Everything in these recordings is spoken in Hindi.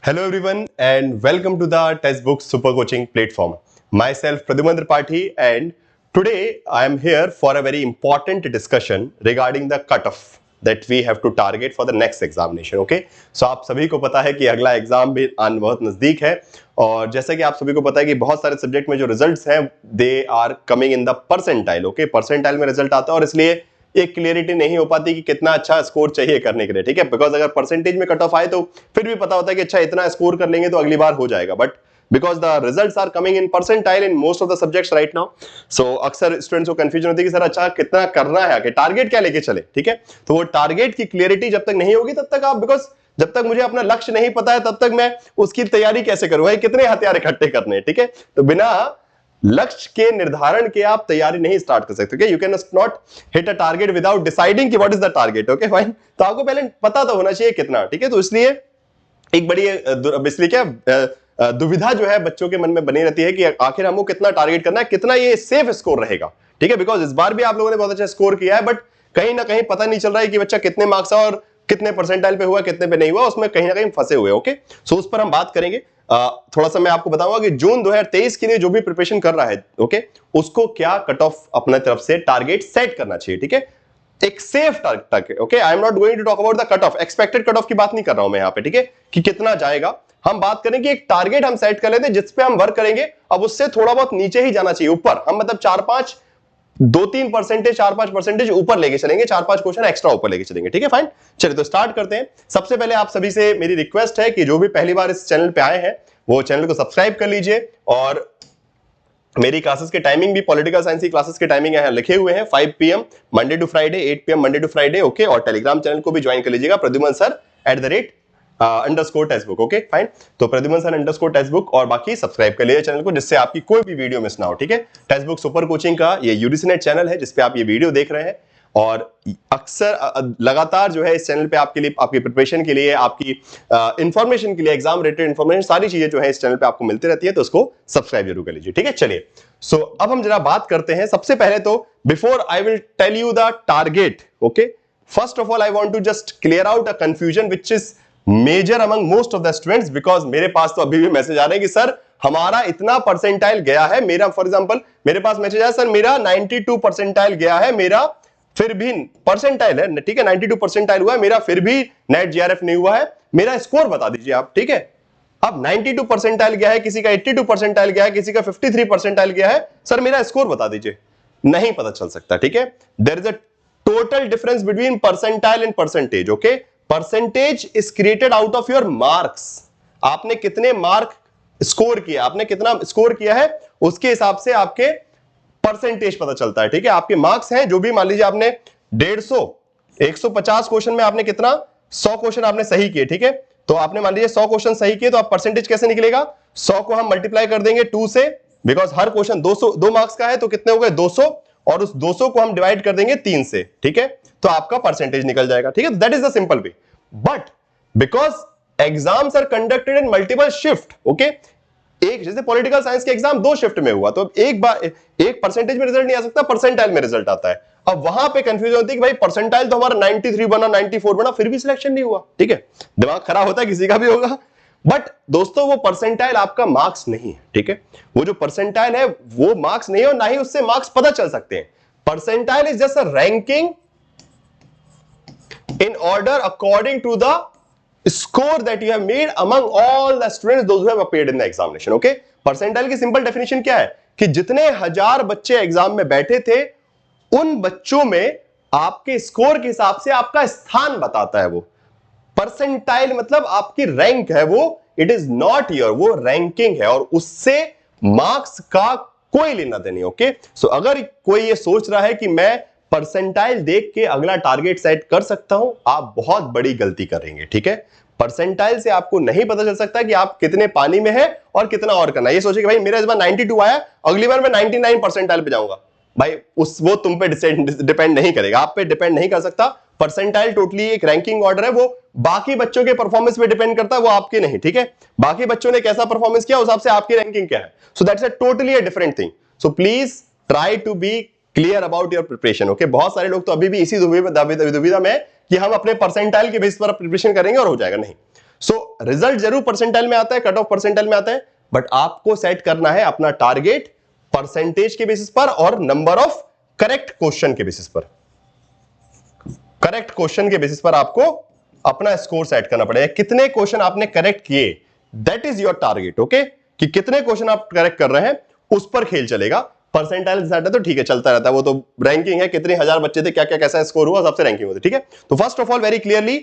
Hello everyone and welcome to the Textbook Super Coaching platform. Myself Pradyuman Tripathi and today I am here for a very important discussion regarding the cutoff that we have to target for the next examination. Okay? So आप सभी को पता है कि अगला एग्जाम भी आने बहुत नजदीक है और जैसा कि आप सभी को पता है कि बहुत सारे सब्जेक्ट में जो रिजल्ट्स हैं they are coming in the percentile. Okay, percentile में रिजल्ट आता है और इसलिए एक क्लियरिटी नहीं हो पाती कि कितना अच्छा स्कोर चाहिए करने के लिए. ठीक है, बिकॉज अगर परसेंटेज में कट ऑफ आए तो फिर भी पता होता है कि अच्छा इतना स्कोर कर लेंगे तो अगली बार हो जाएगा, but because the results are coming in percentile in most of the subjects right now. So अक्सर स्टूडेंट्स को कंफ्यूजन होती है कि सर अच्छा कितना करना है, आगे टारगेट क्या लेके चले. ठीक है, तो वो टारगेट की क्लियरिटी जब तक नहीं होगी तब तक आप, बिकॉज जब तक मुझे अपना लक्ष्य नहीं पता है तब तक मैं उसकी तैयारी कैसे करूं, भाई कितने हथियार इकट्ठे करने हैं. ठीक है, तो बिना लक्ष्य के निर्धारण के आप तैयारी नहीं स्टार्ट कर सकते. You can not hit a target without deciding कि what is the target. Okay fine, तो आपको पहले पता तो होना चाहिए कितना. ठीक है, तो इसलिए एक बड़ी इसलिए क्या दुविधा जो है बच्चों के मन में बनी रहती है कि आखिर हमको कितना टारगेट करना है, कितना ये सेफ स्कोर रहेगा. ठीक है, बिकॉज इस बार भी आप लोगों ने बहुत अच्छा स्कोर किया है बट कहीं ना कहीं पता नहीं चल रहा है कि बच्चा कितने मार्क्स और कितने परसेंटाइल पे हुआ कितने पे नहीं हुआ, उसमें कहीं ना कहीं फंसे हुए. ओके, सो उस पर हम बात करेंगे. थोड़ा सा मैं आपको बताऊंगा कि जून 2023 के लिए जो भी प्रिपरेशन कर रहा है, ओके, उसको क्या कट ऑफ अपने तरफ से टारगेट सेट करना चाहिए. ठीक है, एक safe target. Okay, I am not going to talk about the cut off, expected cut off की बात नहीं कर रहा हूं मैं यहां पे. ठीक है, कि कितना जाएगा, हम बात करें कि एक टारगेट हम सेट कर लेते हैं जिस पे हम वर्क करेंगे. अब उससे थोड़ा बहुत नीचे ही जाना चाहिए, ऊपर हम मतलब 4-5 2-3% 4-5% ऊपर लेके चलेंगे, 4-5 क्वेश्चन एक्स्ट्रा ऊपर लेके चलेंगे. ठीक है फाइन, चलिए तो स्टार्ट करते हैं. सबसे पहले आप सभी से मेरी रिक्वेस्ट है कि जो भी पहली बार इस चैनल पे आए हैं वो चैनल को सब्सक्राइब कर लीजिए. और मेरी क्लासेस के टाइमिंग भी, पॉलिटिकल साइंस की क्लासेस के टाइमिंग यहां लिखे हुए हैं, 5 PM Monday to Friday, 8 PM Monday to Friday. Okay, और टेलीग्राम चैनल को भी ज्वाइन कर लीजिएगा, Pradyuman sir @ _textbook. Okay fine, तो प्रद्युमन सर _ टेक्स्टबुक, और बाकी सब्सक्राइब कर लीजिए चैनल को जिससे आपकी कोई भी वीडियो मिस ना हो. ठीक है, टेक्स्टबुक सुपर कोचिंग का ये यूडीसी नेट चैनल है जिसपे आप ये वीडियो देख रहे हैं और अक्सर लगातार जो है इस चैनल पे आपके लिए, आपकी प्रिपरेशन के लिए, आपकी इंफॉर्मेशन के लिए, एग्जाम रिलेटेड इंफॉर्मेशन, सारी चीजें जो है इस चैनल पे आपको मिलती रहती है, तो उसको सब्सक्राइब जरूर कर लीजिए. ठीक है, चलिए सो अब हम जरा बात करते हैं. सबसे पहले तो before I will tell you the target, okay, first of all I want to just clear out a confusion which is major among most of the students, because मेरे पास तो अभी भी मैसेज आ रहे हैं कि सर हमारा इतना परसेंटाइल गया है, मेरा फॉर एग्जांपल मेरे पास मैसेज आया सर मेरा 92 परसेंटाइल गया है, मेरा फिर भी परसेंटाइल है, ठीक है, 92 परसेंटाइल हुआ है मेरा, फिर भी नेट जीआरएफ नहीं हुआ है, मेरा स्कोर बता दीजिए आप. ठीक है, अब 92 परसेंटाइल गया है, किसी का 82 परसेंटाइल गया है, किसी का 53 परसेंटाइल गया है, सर मेरा स्कोर बता दीजिए. नहीं पता चल सकता. ठीक है, there is a total difference between percentile and percentage. Okay, percentage is created out of your marks. आपने कितने मार्क स्कोर किया, आपने कितना स्कोर किया है, उसके हिसाब से आपके परसेंटेज पता चलता है. ठीक है, आपके मार्क्स हैं जो भी, मान लीजिए आपने 150 150 क्वेश्चन में आपने कितना 100 क्वेश्चन आपने सही किए. ठीक है, तो आपने मान लीजिए 100 क्वेश्चन सही किए, तो आप परसेंटेज कैसे निकलेगा, 100 को हम मल्टीप्लाई कर देंगे 2 से, बिकॉज हर क्वेश्चन 2 मार्क्स का है, तो कितने हो गए 200, और उस 200 को हम डिवाइड कर देंगे 3 से. ठीक है, तो आपका परसेंटेज निकल जाएगा. ठीक है, that is the simple way. But because exams are conducted in multiple shift, okay, एक जैसे पॉलिटिकल साइंस के एग्जाम 2 शिफ्ट में हुआ, तो एक बार एक परसेंटेज में रिजल्ट नहीं आ सकता, परसेंटाइल में रिजल्ट आता है. अब वहां पे कंफ्यूजन होती है कि भाई परसेंटाइल तो हमारा 93 बना, 94 बना, फिर भी सिलेक्शन नहीं हुआ. ठीक है, दिमाग खराब होता है, किसी का भी होगा. बट दोस्तों वो परसेंटाइल आपका मार्क्स नहीं है. ठीक है, वो जो परसेंटाइल है वो मार्क्स नहीं है, और ना ही उससे मार्क्स पता चल सकते हैं. Percentile is just a ranking in order according to the score that you have made among all the students those who have appeared in the examination. Okay, percentile की सिंपल डेफिनेशन क्या है कि जितने हजार बच्चे एग्जाम में बैठे थे उन बच्चों में आपके स्कोर के हिसाब से आपका स्थान बताता है. वो परसेंटाइल मतलब आपकी रैंक है, वो इट इज नॉट योर, वो रैंकिंग है, और उससे मार्क्स का कोई लेना देना. ओके, सो अगर कोई ये सोच रहा है कि मैं परसेंटाइल देख के अगला टारगेट सेट कर सकता हूं, आप बहुत बड़ी गलती करेंगे. ठीक है, परसेंटाइल से आपको नहीं पता चल सकता कि आप कितने पानी में हैं और कितना और करना है. ये सोचिए कि भाई मेरा इस बार 92 आया, अगली बार मैं 99 परसेंटाइल पे जाऊंगा, भाई वो तुम पे डिपेंड नहीं करेगा, आप पे डिपेंड नहीं कर सकता. परसेंटाइल टोटली एक रैंकिंग ऑर्डर है, वो बाकी बच्चों के परफॉर्मेंस पे डिपेंड करता है, वो आपके नहीं. ठीक है, बाकी बच्चों ने कैसा परफॉर्मेंस किया उस हिसाब से आपकी रैंकिंग क्या है. So that's a totally a different thing. So please try to be clear about your preparation. Okay, बहुत सारे लोग तो अभी भी इसी दुविधा में कि हम अपने परसेंटाइल के बेस पर प्रिपरेशन करेंगे और हो जाएगा. नहीं, सो रिजल्ट जरूर परसेंटाइल में आता है, कट ऑफ परसेंटाइल में आता है, बट आपको सेट करना है अपना टारगेट परसेंटेज के बेसिस पर और नंबर ऑफ करेक्ट क्वेश्चन के बेसिस पर। करेक्ट क्वेश्चन के बेसिस पर आपको अपना स्कोर सेट करना पड़ेगा। कितने क्वेश्चन आपने करेक्ट किए, that is your target. Okay, कि कितने क्वेश्चन आप करेक्ट कर रहे हैं उस पर खेल चलेगा। परसेंटाइल सेट है तो ठीक है, चलता रहता है, वो तो रैंकिंग है, कितने हजार बच्चे थे, क्या क्या कैसा स्कोर हुआ, सबसे रैंकिंग होती है। ठीक है, तो first of all very clearly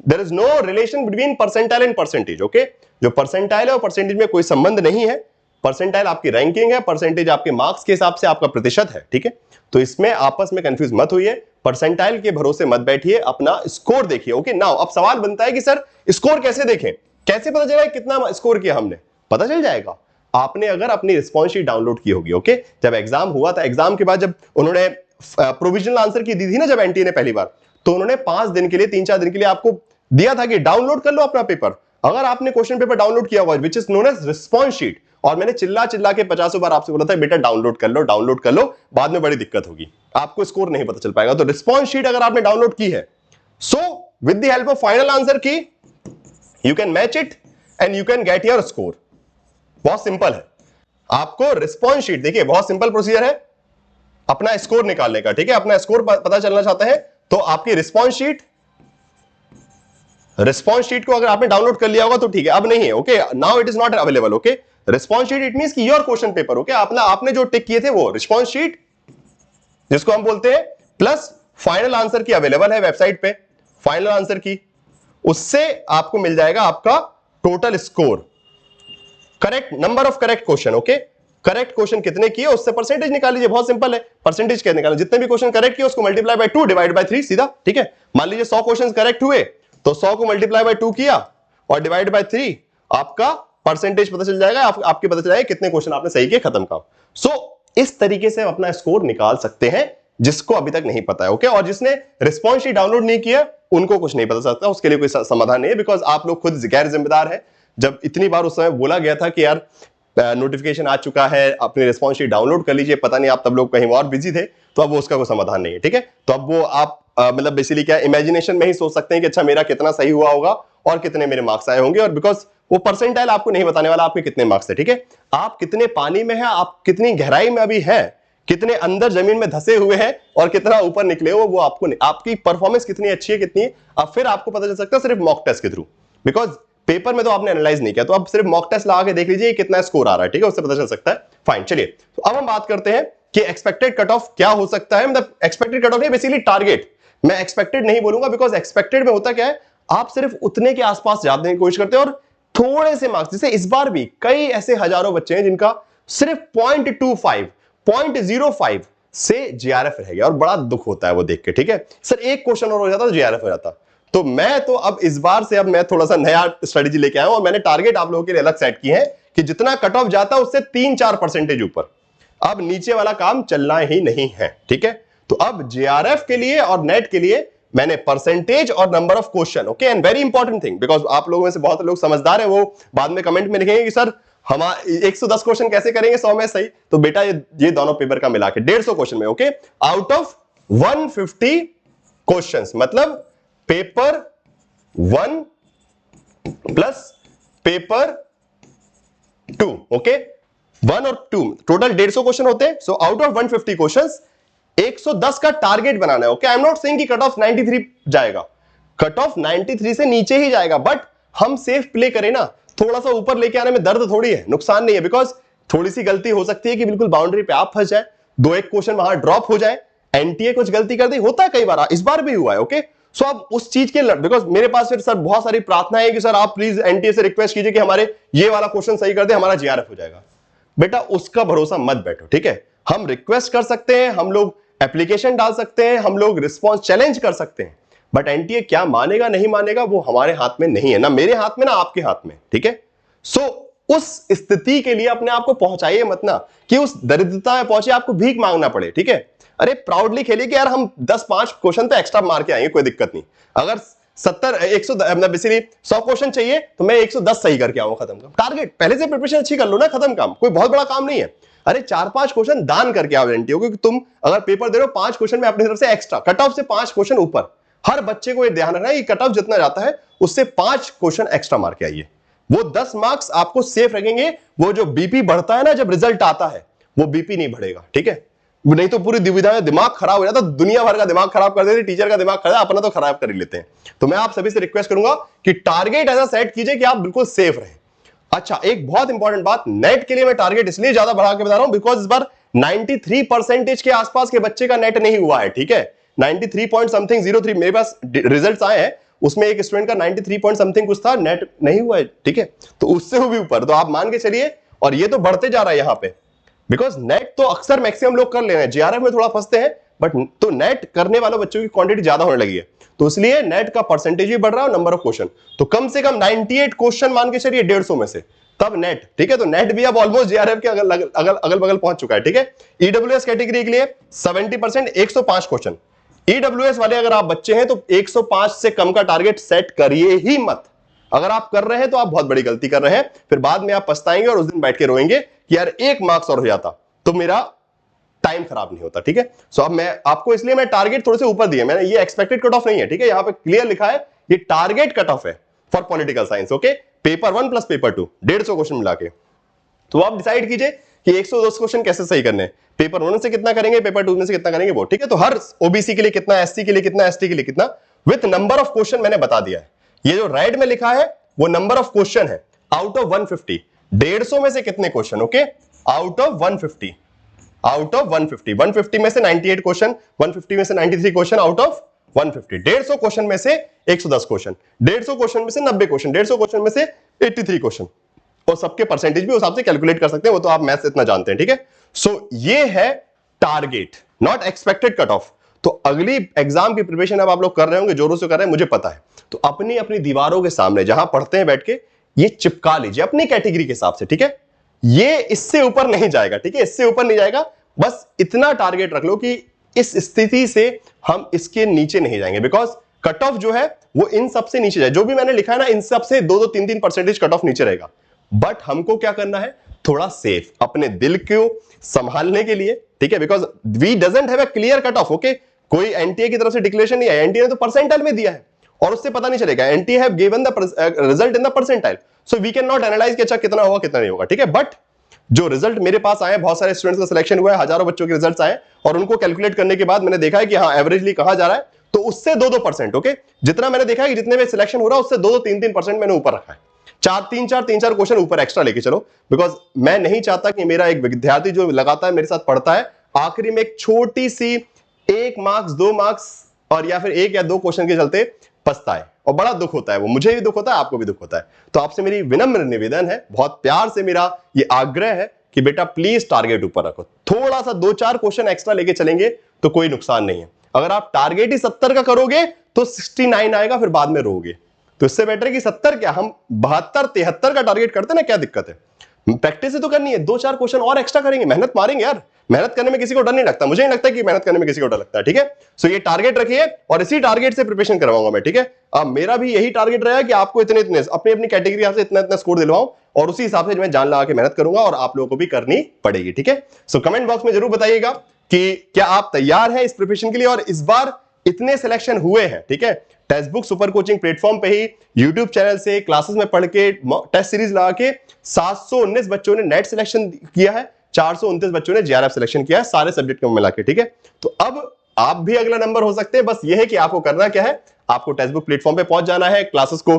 there is no relation between percentile and percentage. Okay, जो परसेंटाइल है और परसेंटेज में कोई संबंध नहीं है। परसेंटाइल आपकी रैंकिंग है, परसेंटेज आपके मार्क्स के हिसाब से आपका प्रतिशत है। ठीक है, तो इसमें आपस में कंफ्यूज मत होइए, परसेंटाइल के भरोसे मत बैठिए, अपना स्कोर देखिए। ओके, नाउ अब सवाल बनता है कि सर स्कोर कैसे देखें, कैसे पता चलेगा कितना स्कोर किया हमने? पता चल जाएगा आपने अगर अपनी रिस्पॉन्स शीट डाउनलोड की होगी। ओके, जब एग्जाम हुआ था, एग्जाम के बाद जब उन्होंने प्रोविजनल आंसर की दी थी ना जब एनटीए ने पहली बार, तो उन्होंने 5 दिन के लिए 3-4 दिन के लिए आपको दिया था कि डाउनलोड कर लो अपना पेपर। अगर आपने क्वेश्चन पेपर डाउनलोड किया हुआ which is known as response sheet, और मैंने चिल्ला चिल्ला के 50 बार आपसे बोला था बेटा डाउनलोड कर लो, डाउनलोड कर लो, बाद में बड़ी दिक्कत होगी, आपको स्कोर नहीं पता चल पाएगा। तो रिस्पॉन्स शीट अगर आपने डाउनलोड की है, so with the help of final answer की you can match it and you can get your score. बहुत सिंपल है, आपको रिस्पॉन्स शीट देखिए, बहुत सिंपल प्रोसीजर है अपना स्कोर निकालने का। ठीक है, अपना स्कोर पता चलना चाहते हैं तो आपकी रिस्पॉन्स शीट को अगर आपने डाउनलोड कर लिया होगा तो ठीक है, अब नहीं है। Okay, now it is not available. Okay, response sheet it means कि योर क्वेश्चन पेपर। ओके, आपने जो टिक किए थे वो रिस्पॉन्स शीट जिसको हम बोलते हैं, प्लस फाइनल आंसर की अवेलेबल है वेबसाइट पे, फाइनल आंसर की, उससे आपको मिल जाएगा आपका total score, correct number of correct question. Okay, correct question कितने किए उससे परसेंटेज निकाल लीजिए, बहुत सिंपल है। परसेंटेज कैसे निकालना, जितने भी क्वेश्चन करेक्ट किए उसको मल्टीप्लाई बाय 2 डिवाइड बाय 3 सीधा। ठीक है, मान लीजिए 100 क्वेश्चन करेक्ट हुए तो 100 को मल्टीप्लाई बाय 2 किया और डिवाइड बाय 3, आपका परसेंटेज पता चल जाएगा, आपके पता चल जाएगा कितने क्वेश्चन आपने सही किए, खत्म काम। सो इस तरीके से अपना स्कोर निकाल सकते हैं, जिसको अभी तक नहीं पता है। ओके, और जिसने रिस्पॉन्स शीट डाउनलोड नहीं किया उनको कुछ नहीं पता सकता, उसके लिए कोई समाधान नहीं है, बिकॉज आप लोग खुद गैर जिम्मेदार है। जब इतनी बार उस समय बोला गया था कि यार नोटिफिकेशन आ चुका है, अपनी रिस्पॉन्स शीट डाउनलोड कर लीजिए, पता नहीं आप तब लोग कहीं और बिजी थे, तो अब वो उसका कोई समाधान नहीं है। ठीक है, तो अब वो आप मतलब बेसिकली क्या इमेजिनेशन में ही सोच सकते हैं कि अच्छा मेरा कितना सही हुआ होगा और कितने मेरे मार्क्स आए होंगे, और बिकॉज वो परसेंटाइल आपको नहीं बताने वाला आपके कितने मार्क्स थे। ठीक है, आप कितने पानी में है, आप कितनी गहराई में अभी है, कितने अंदर जमीन में धसे हुए हैं और कितना ऊपर निकले हो, वो आपको नहीं, आपकी परफॉर्मेंस कितनी अच्छी है, कितनी, अब फिर आपको पता चल सकता है सिर्फ मॉक टेस्ट के थ्रू, बिकॉज पेपर में तो आपने एनालाइज नहीं किया, तो अब सिर्फ मॉक टेस्ट लगा के देख लीजिए कितना स्कोर आ रहा है। ठीक है, उससे पता चल सकता है। फाइन, चलिए तो अब हम बात करते हैं कि एक्सपेक्टेड कट ऑफ क्या हो सकता है। मतलब एक्सपेक्टेड कट ऑफ नहीं, बेसिकली टारगेट। मैं एक्सपेक्टेड नहीं बोलूंगा, बिकॉज एक्सपेक्टेड में होता क्या है, आप सिर्फ उतने के आसपास जाने की कोशिश करते हैं और थोड़े से मार्क्स, जैसे इस बार भी कई ऐसे हजारों बच्चे हैं जिनका सिर्फ 0.25 0.05 से जीआरएफ रह गया, और बड़ा दुख होता है वो देख के। ठीक है सर, एक क्वेश्चन और हो जाता तो जीआरएफ हो जाता। तो मैं तो अब इस बार से अब मैं थोड़ा सा नया स्ट्रेटेजी लेके आया हूं, और मैंने टारगेट आप लोगों के लिए अलग सेट की है कि जितना कट ऑफ जाता है उससे 3-4% ऊपर, अब नीचे वाला काम चलना ही नहीं है। ठीक है, तो अब जीआरएफ के लिए और नेट के लिए मैंने परसेंटेज और number of question, okay, and very important thing, because आप लोगों में से बहुत लोग समझदार हैं, वो बाद में कमेंट में लिखेंगे कि सर हम 110 क्वेश्चन कैसे करेंगे 100 में सही। तो बेटा ये दोनों पेपर का मिला के 150 क्वेश्चन में, ओके, आउट ऑफ 150 क्वेश्चंस, मतलब पेपर 1 प्लस पेपर 2, ओके, 1 और 2 टोटल 150 क्वेश्चन होते हैं। सो आउट ऑफ 150 क्वेश्चंस 110 का टारगेट बनाना है। Okay, I am not saying कि कट ऑफ 93 जाएगा, कट ऑफ 93 से नीचे ही जाएगा, बट हम सेफ प्ले करें ना, थोड़ा सा ऊपर लेके आने में दर्द थोड़ी है, नुकसान नहीं है, बिकॉज थोड़ी सी गलती हो सकती है कि बिल्कुल बाउंड्री पे आप फंस जाए, 2-1 क्वेश्चन वहां ड्रॉप हो जाए, एनटीए कुछ गलती कर दी, होता है कई बार, इस बार भी हुआ है। ओके, सो अब उस चीज के, बिकॉज मेरे पास फिर सर बहुत सारी प्रार्थना है कि सर आप प्लीज एनटीए से रिक्वेस्ट कीजिए कि हमारे ये वाला क्वेश्चन सही कर दे, हमारा जीआरएफ हो जाएगा। बेटा उसका भरोसा मत बैठो। ठीक है, हम रिक्वेस्ट कर सकते हैं, हम लोग एप्लीकेशन डाल सकते हैं, हम लोग रिस्पॉन्स चैलेंज कर सकते हैं, बट एनटीए क्या मानेगा नहीं मानेगा वो हमारे हाथ में नहीं है, ना मेरे हाथ में ना आपके हाथ में। ठीक है, सो उस स्थिति के लिए अपने आप को पहुंचाइए मत ना कि उस दरिद्रता में पहुंचे आपको भीख मांगना पड़े। ठीक है, अरे प्राउडली खेलिए कि यार हम 10-5 क्वेश्चन तो एक्स्ट्रा मार के आएंगे, कोई दिक्कत नहीं। अगर 100 क्वेश्चन चाहिए तो मैं 110 सही करके आऊंगा, खत्म काम। टारगेट पहले से प्रिपरेशन अच्छी कर लो ना, खत्म काम, कोई बहुत बड़ा काम नहीं है। अरे 4-5 क्वेश्चन दान करके आओ एनटीए, क्योंकि तुम अगर पेपर दे रहे हो 5 क्वेश्चन में अपनी तरफ से एक्स्ट्रा, कट ऑफ से 5 क्वेश्चन ऊपर, हर बच्चे को ये ध्यान रखना है कि कट ऑफ जितना जाता है उससे 5 क्वेश्चन एक्स्ट्रा मार के आइए। वो 10 मार्क्स आपको सेफ रखेंगे। वो जो बीपी बढ़ता है ना जब रिजल्ट आता है, वो बीपी नहीं बढ़ेगा, ठीक है? नहीं तो पूरी दुविधा में दिमाग खराब हो जाता, दुनिया भर का दिमाग खराब कर देते, टीचर का दिमाग खराब, अपना तो खराब कर ही लेते हैं। तो मैं आप सभी से रिक्वेस्ट करूंगा कि टारगेट ऐसा सेट कीजिए कि आप बिल्कुल सेफ रहें। अच्छा, एक बहुत इंपॉर्टेंट बात, नेट के लिए मैं टारगेट इसलिए ज्यादा बढ़ा के बता रहा हूं बिकॉज इस बार 93% के आसपास के बच्चे का नेट नहीं हुआ है, ठीक है? 93 पॉइंट समथिंग 03 मेरे पास रिजल्ट्स आए हैं, उसमें एक स्टूडेंट का 93 पॉइंट समथिंग कुछ था, नेट नहीं हुआ है, ठीक है? तो उससे भी ऊपर, तो आप मान के चलिए, और ये तो बढ़ते जा रहा है यहां पे, बिकॉज नेट तो अक्सर मैक्सिमम लोग कर ले रहे हैं, जेआरएफ में थोड़ा फंसते हैं, बट तो नेट करने वाले बच्चों की क्वांटिटी ज्यादा होने लगी है, तो इसलिए नेट का परसेंटेज भी बढ़ रहा है, नंबर ऑफ क्वेश्चन तो कम से कम 98 क्वेश्चन मान के चलिए 150 में से, तब नेट, ठीक है? तो नेट भी अब ऑलमोस्ट जेआरएफ के अगल बगल पहुंच चुका है, ठीक है? ईडब्ल्यूएस कैटेगरी के लिए 70% 105 क्वेश्चन। ईडब्ल्यूएस वाले अगर आप बच्चे हैं तो 105 से कम का टारगेट सेट करिए ही मत। अगर आप कर रहे हैं तो आप बहुत बड़ी गलती कर रहे हैं, फिर बाद में आप पछताएंगे और उस दिन बैठ के रोएंगे कि यार 1 मार्क्स और हो जाता तो मेरा टाइम खराब नहीं होता, ठीक है? सो अब मैं आपको, इसलिए मैं टारगेट थोड़े से ऊपर दिए, मैंने ये एक्सपेक्टेड कट ऑफ नहीं है, ठीक है? यहां पे क्लियर लिखा है ये टारगेट कट ऑफ है for political science, okay? Paper 1 plus paper 2 150 question मिला के। तो आप डिसाइड कीजिए कि 110 क्वेश्चन कैसे सही करने हैं, पेपर 1 से कितना करेंगे, पेपर 2 में से कितना करेंगे, वो, ठीक है? तो हर ओबीसी के लिए कितना, एससी के लिए कितना, एसटी के लिए कितना, विथ नंबर ऑफ क्वेश्चन मैंने बता दिया है। ये जो रेड में लिखा है वो नंबर ऑफ क्वेश्चन है, आउट ऑफ 150, 150 में से कितने question, okay? Out of 150, out of 150, 150 में से 98 क्वेश्चन, 150 में से 93 क्वेश्चन, आउट ऑफ 150, 150 क्वेश्चन में से 110 क्वेश्चन, 150 क्वेश्चन में से 90 क्वेश्चन, 150 क्वेश्चन में से 83 क्वेश्चन, और सबके परसेंटेज भी उस हिसाब से कैलकुलेट कर सकते हैं, वो तो आप मैथ्स इतना जानते हैं, ठीक है? सो ये है target, not expected cut of. तो अगली एग्जाम की प्रिपरेशन अब आप लोग कर रहे होंगे, जोरों से कर रहे हैं, मुझे पता है, तो अपनी अपनी दीवारों के सामने जहां पढ़ते हैं बैठ के ये चिपका लीजिए अपनी कैटेगरी के हिसाब से, ठीक है? ये इससे ऊपर नहीं जाएगा, ठीक है? इससे ऊपर नहीं जाएगा, बस इतना टारगेट रख लो कि इस स्थिति से हम इसके नीचे नहीं जाएंगे, बिकॉज कट ऑफ जो है वो इन सबसे नीचे जाए, जो भी मैंने लिखा है ना, इन सबसे 2-2 3-3 परसेंटेज कट ऑफ नीचे रहेगा। बट हमको क्या करना है, थोड़ा सेफ अपने दिल को संभालने के लिए, ठीक है? Because we doesn't have a clear cut off, okay? कोई एनटीए की तरफ से डिक्लेरेशन नहीं है, एनटीए ने तो परसेंटाइल में दिया है और उससे पता नहीं चलेगा, NTA have given the result in the percentile, so we can not analyse कि अच्छा कितना होगा कितना नहीं होगा, ठीक है? बट जो रिजल्ट मेरे पास आए, बहुत सारे स्टूडेंट्स का सिलेक्शन हुआ है, हजारों बच्चों के रिजल्ट्स आए, और उनको कैलकुलेट करने के बाद मैंने देखा है कि हाँ एवरेजली कहां जा रहा है, तो उससे 2-2%, ओके? जितना मैंने देखा है कि जितने में सिलेक्शन हो रहा है उससे 2-2 3-3% मैंने ऊपर रखा है, 3-4 क्वेश्चन ऊपर एक्स्ट्रा लेके चलो, बिकॉज मैं नहीं चाहता कि मेरा एक विद्यार्थी जो लगातार मेरे साथ पढ़ता है आखिरी में एक छोटी सी 1 मार्क्स 2 मार्क्स और या फिर 1 या 2 क्वेश्चन के चलते पछताए, और बड़ा दुख होता है, वो मुझे भी दुख होता है, आपको भी दुख होता है। तो आपसे मेरी विनम्र निवेदन है, बहुत प्यार से मेरा ये आग्रह है कि बेटा प्लीज टारगेट ऊपर रखो, थोड़ा सा 2-4 क्वेश्चन एक्स्ट्रा लेके चलेंगे तो कोई नुकसान नहीं है। अगर आप टारगेट ही 70 का करोगे तो 69 आएगा, फिर बाद में रोगे, तो इससे बेटर है कि 70 क्या, हम 72-73 का टारगेट करते ना, क्या दिक्कत है? प्रैक्टिस ही तो करनी है, 2-4 क्वेश्चन और एक्स्ट्रा करेंगे, मेहनत मारेंगे यार, मेहनत करने में किसी को डर नहीं लगता, मुझे नहीं लगता कि मेहनत करने में किसी को डर लगता है, ठीक है? सो ये टारगेट रखिए और इसी टारगेट से प्रिपरेशन करवाऊंगा मैं, ठीक है? अब मेरा भी यही टारगेट रहेगा कि आपको इतने इतने अपनी अपनी कैटेगरी से इतना इतना स्कोर दिलवाऊं, और उसी हिसाब से मैं जान लगा के मेहनत करूंगा और आप लोगों को भी करनी पड़ेगी, ठीक है? सो कमेंट बॉक्स में जरूर बताइएगा कि क्या आप तैयार हैं इस प्रिपरेशन के लिए, और इस बार इतने सिलेक्शन हुए हैं, ठीक है? Text book super coaching platform पे ही यूट्यूब चैनल से क्लासेस में पढ़ के टेस्ट सीरीज लगा के 719 बच्चों ने नेट सिलेक्शन किया है, 429 बच्चों ने जेआरएफ सिलेक्शन किया है, सारे सब्जेक्ट को मिला के, ठीक है? तो अब आप भी अगला नंबर हो सकते हैं, बस ये है कि आपको करना क्या है, आपको टेक्स्ट बुक प्लेटफॉर्म पे पहुंच जाना है, क्लासेस को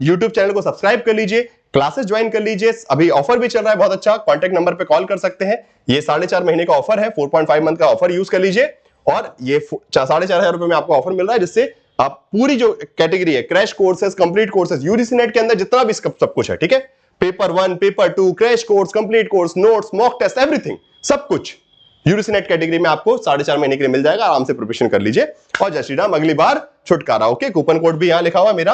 यूट्यूब चैनल को सब्सक्राइब कर लीजिए, क्लासेस ज्वाइन कर लीजिए, अभी ऑफर भी चल रहा है बहुत अच्छा, कॉन्टैक्ट नंबर पे कॉल कर सकते हैं, ये 4.5 महीने का ऑफर है, 4.5 मंथ का ऑफर यूज कर लीजिए, और ये 4,500 रुपए में आपको ऑफर मिल रहा है, जिससे आप पूरी जो कैटेगरी है, crash courses, complete courses, UGC NET के अंदर जितना भी सब कुछ है, ठीक है? Paper 1, paper 2, crash course, complete course, notes, mock test, everything, सब कुछ यूजीसी नेट कैटेगरी में आपको 4.5 महीने के लिए मिल जाएगा, आराम से प्रिपरेशन कर लीजिए, और जय श्री राम, अगली बार छुटकारा, ओके? कूपन कोड भी यहां लिखा हुआ मेरा,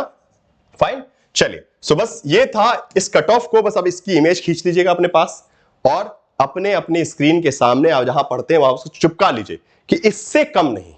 फाइन। चलिए, सो बस ये था इस कट ऑफ को, बस अब इसकी इमेज खींच लीजिएगा अपने पास और अपने अपने स्क्रीन के सामने आप जहां पढ़ते हैं वहां उसको चिपका लीजिए कि इससे कम नहीं।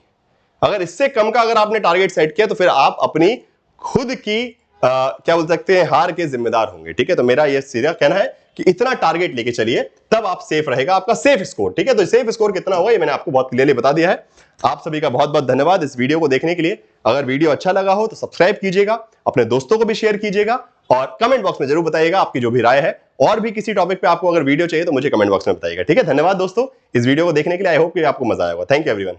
अगर इससे कम का अगर आपने टारगेट सेट किया तो फिर आप अपनी खुद की क्या बोल सकते हैं, हार के जिम्मेदार होंगे, ठीक है? तो मेरा ये सीधा कहना है कि इतना टारगेट लेके चलिए, तब आप सेफ रहेगा आपका सेफ स्कोर। ठीक है, तो सेफ स्कोर कितना होगा ये मैंने आपको बहुत क्लियरली बता दिया है। आप सभी का बहुत बहुत धन्यवाद इस वीडियो को देखने के लिए। अगर वीडियो अच्छा लगा हो तो सब्सक्राइब कीजिएगा, अपने दोस्तों को भी शेयर कीजिएगा और कमेंट बॉक्स में जरूर बताइएगा आपकी जो भी राय है। और भी किसी टॉपिक पे आपको अगर वीडियो चाहिए तो मुझे कमेंट बॉक्स में बताइएगा। ठीक है, धन्यवाद दोस्तों इस वीडियो को देखने के लिए। आई होप कि आपको मजा आएगा। Thank you everyone.